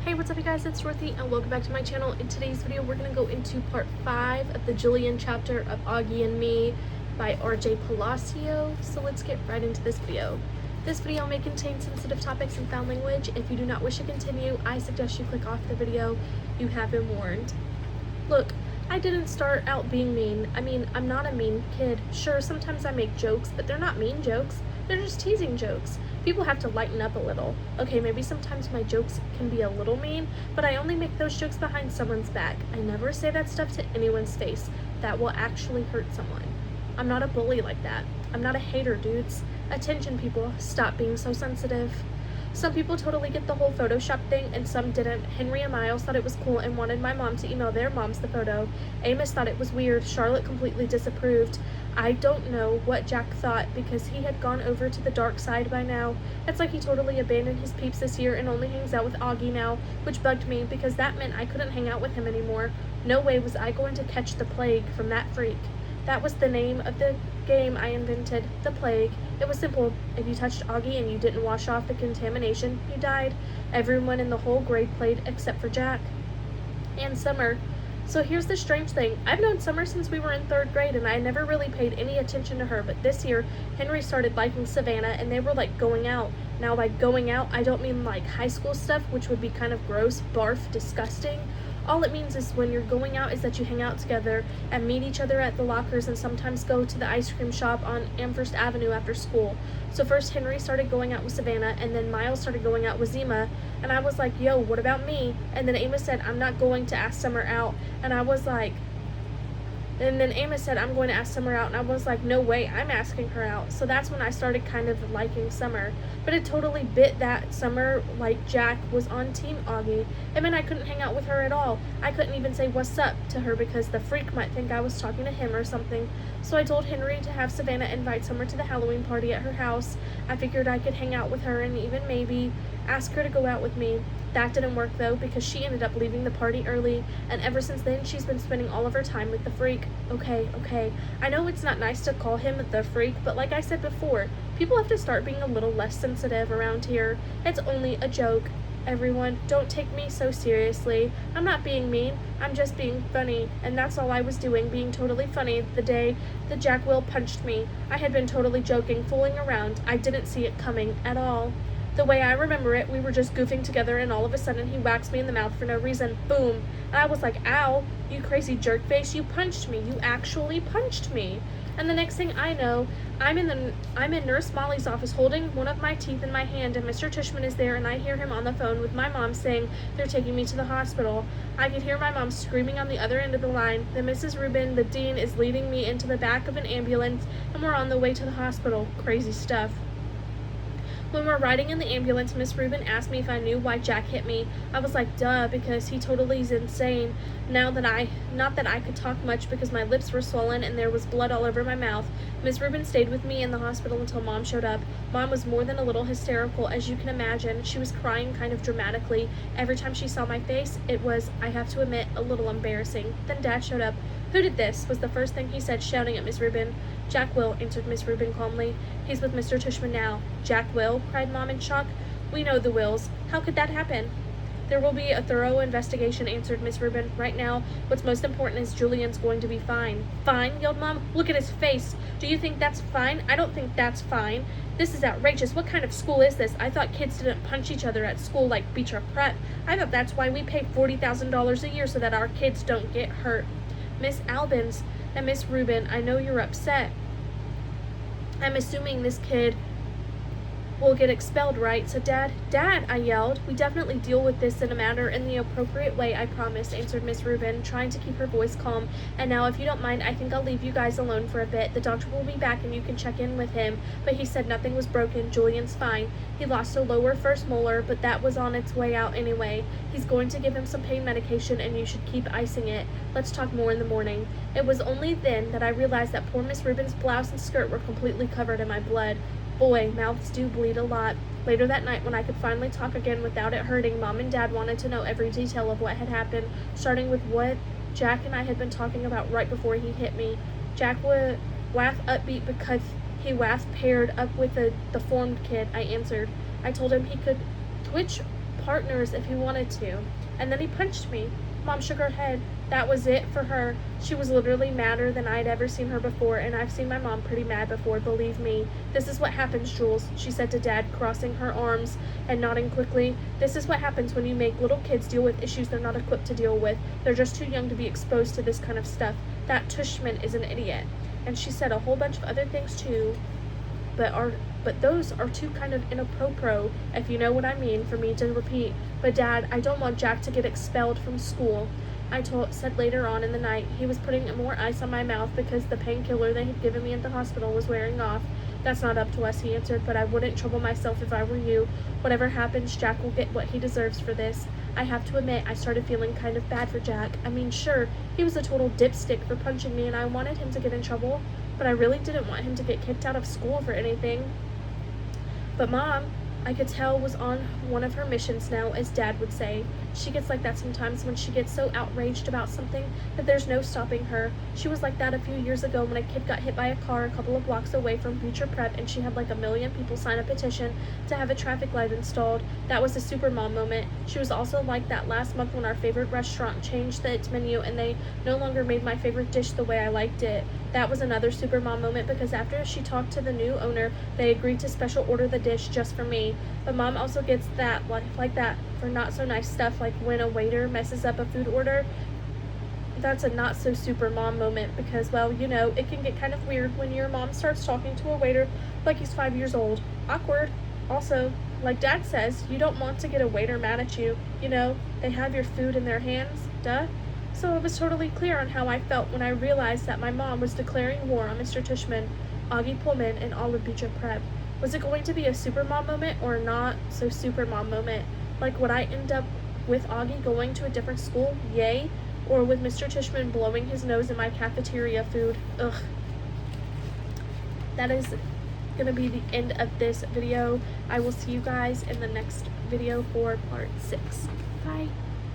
Hey, what's up you guys, it's Dorothy and welcome back to my channel. In today's video, we're going to go into part 5 of the Julian chapter of Auggie and Me by RJ Palacio. So let's get right into this video. This video may contain sensitive topics and foul language. If you do not wish to continue, I suggest you click off the video. You have been warned. Look, I didn't start out being mean. I mean, I'm not a mean kid. Sure, sometimes I make jokes, but they're not mean jokes. They're just teasing jokes. People have to lighten up a little. Okay, maybe sometimes my jokes can be a little mean, but I only make those jokes behind someone's back. I never say that stuff to anyone's face. That will actually hurt someone. I'm not a bully like that. I'm not a hater, dudes. Attention, people. Stop being so sensitive. Some people totally get the whole Photoshop thing, and some didn't. Henry and Miles thought it was cool and wanted my mom to email their moms the photo. Amos thought it was weird. Charlotte completely disapproved. I don't know what Jack thought, because he had gone over to the dark side by now. It's like he totally abandoned his peeps this year and only hangs out with Auggie now, which bugged me, because that meant I couldn't hang out with him anymore. No way was I going to catch the plague from that freak. That was the name of the game I invented, the plague. It was simple. If you touched Auggie and you didn't wash off the contamination, you died. Everyone in the whole grade played except for Jack and Summer. So here's the strange thing. I've known Summer since we were in 3rd grade, and I never really paid any attention to her, but this year, Henry started liking Savannah, and they were like going out. Now by going out, I don't mean like high school stuff, which would be kind of gross, barf, disgusting. All it means is when you're going out is that you hang out together and meet each other at the lockers and sometimes go to the ice cream shop on Amherst Avenue after school. So first Henry started going out with Savannah, and then Miles started going out with Zima, and I was like, yo, what about me? And then Amos said, I'm not going to ask Summer out, and I was like, and then Amos said, I'm going to ask Summer out, and I was like, no way, I'm asking her out. So that's when I started kind of liking Summer. But it totally bit that Summer, like Jack, was on Team Auggie. It meant I couldn't hang out with her at all. I couldn't even say what's up to her because the freak might think I was talking to him or something. So I told Henry to have Savannah invite Summer to the Halloween party at her house. I figured I could hang out with her and even maybe ask her to go out with me. That didn't work though, because she ended up leaving the party early, and ever since then she's been spending all of her time with the freak. Okay, I know it's not nice to call him the freak, but like I said before, people have to start being a little less sensitive around here. It's only a joke. Everyone, don't take me so seriously. I'm not being mean, I'm just being funny, and that's all I was doing, being totally funny the day that Jack Will punched me. I had been totally joking, fooling around. I didn't see it coming at all. The way I remember it, we were just goofing together, and all of a sudden he whacks me in the mouth for no reason. Boom. And I was like, ow, you crazy jerk face, you punched me. You actually punched me. And the next thing I know, I'm in Nurse Molly's office holding one of my teeth in my hand, and Mr. Tishman is there, and I hear him on the phone with my mom saying they're taking me to the hospital. I could hear my mom screaming on the other end of the line. Then Mrs. Rubin, the dean, is leading me into the back of an ambulance, and we're on the way to the hospital. Crazy stuff. When we're riding in the ambulance, Miss Rubin asked me if I knew why Jack hit me. I was like, duh, because he totally is insane. Not that I could talk much because my lips were swollen and there was blood all over my mouth. Miss Rubin stayed with me in the hospital until Mom showed up. Mom was more than a little hysterical, as you can imagine. She was crying kind of dramatically. Every time she saw my face, it was, I have to admit, a little embarrassing. Then Dad showed up. Who did this? Was the first thing he said, shouting at Miss Rubin. Jack Will, answered Miss Rubin calmly. He's with Mr. Tishman now. Jack Will? Cried Mom in shock. We know the Wills. How could that happen? There will be a thorough investigation, answered Miss Rubin. Right now, what's most important is Julian's going to be fine. Fine? Yelled Mom. Look at his face. Do you think that's fine? I don't think that's fine. This is outrageous. What kind of school is this? I thought kids didn't punch each other at school like Beecher Prep. I thought that's why we pay $40,000 a year so that our kids don't get hurt. Miss Albans and Miss Rubin, I know you're upset. I'm assuming this kid will get expelled, right? So Dad, I yelled. We definitely deal with this in the appropriate way, I promise, answered Miss Rubin, trying to keep her voice calm. And now, if you don't mind, I think I'll leave you guys alone for a bit. The doctor will be back and you can check in with him. But he said nothing was broken. Julian's fine. He lost a lower first molar, but that was on its way out anyway. He's going to give him some pain medication and you should keep icing it. Let's talk more in the morning. It was only then that I realized that poor Miss Rubin's blouse and skirt were completely covered in my blood. Boy, mouths do bleed a lot. Later that night, when I could finally talk again without it hurting, Mom and Dad wanted to know every detail of what had happened, starting with what Jack and I had been talking about right before he hit me. Jack would wath upbeat because he was paired up with the deformed kid, I answered. I told him he could twitch partners if he wanted to. And then he punched me. Mom shook her head. That was it for her. She was literally madder than I'd ever seen her before, and I've seen my mom pretty mad before, believe me. This is what happens, Jules, she said to Dad, crossing her arms and nodding quickly. This is what happens when you make little kids deal with issues they're not equipped to deal with. They're just too young to be exposed to this kind of stuff. That Tushman is an idiot. And she said a whole bunch of other things too, but those are too kind of inappropriate, if you know what I mean, for me to repeat. But Dad, I don't want Jack to get expelled from school. Said later on in the night. He was putting more ice on my mouth because the painkiller they had given me at the hospital was wearing off. That's not up to us, he answered, but I wouldn't trouble myself if I were you. Whatever happens, Jack will get what he deserves for this. I have to admit, I started feeling kind of bad for Jack. I mean, sure, he was a total dipstick for punching me and I wanted him to get in trouble, but I really didn't want him to get kicked out of school for anything. But Mom, I could tell, was on one of her missions now, as Dad would say. She gets like that sometimes when she gets so outraged about something that there's no stopping her. She was like that a few years ago when a kid got hit by a car a couple of blocks away from future prep and she had like 1 million people sign a petition to have a traffic light installed. That was a super mom moment. She was also like that last month when our favorite restaurant changed its menu and they no longer made my favorite dish the way I liked it. That was another super mom moment because after she talked to the new owner, they agreed to special order the dish just for me. But Mom also gets that, like that, for not so nice stuff, like when a waiter messes up a food order. That's a not so super mom moment because, well, you know, it can get kind of weird when your mom starts talking to a waiter like he's 5 years old. Awkward. Also, like Dad says, you don't want to get a waiter mad at you. You know, they have your food in their hands. Duh. So it was totally clear on how I felt when I realized that my mom was declaring war on Mr. Tushman, Auggie Pullman, and all of Beecher Prep. Was it going to be a super mom moment or not so super mom moment? Like, would I end up with Auggie going to a different school? Yay. Or with Mr. Tushman blowing his nose in my cafeteria food? Ugh. That is going to be the end of this video. I will see you guys in the next video for part 6. Bye.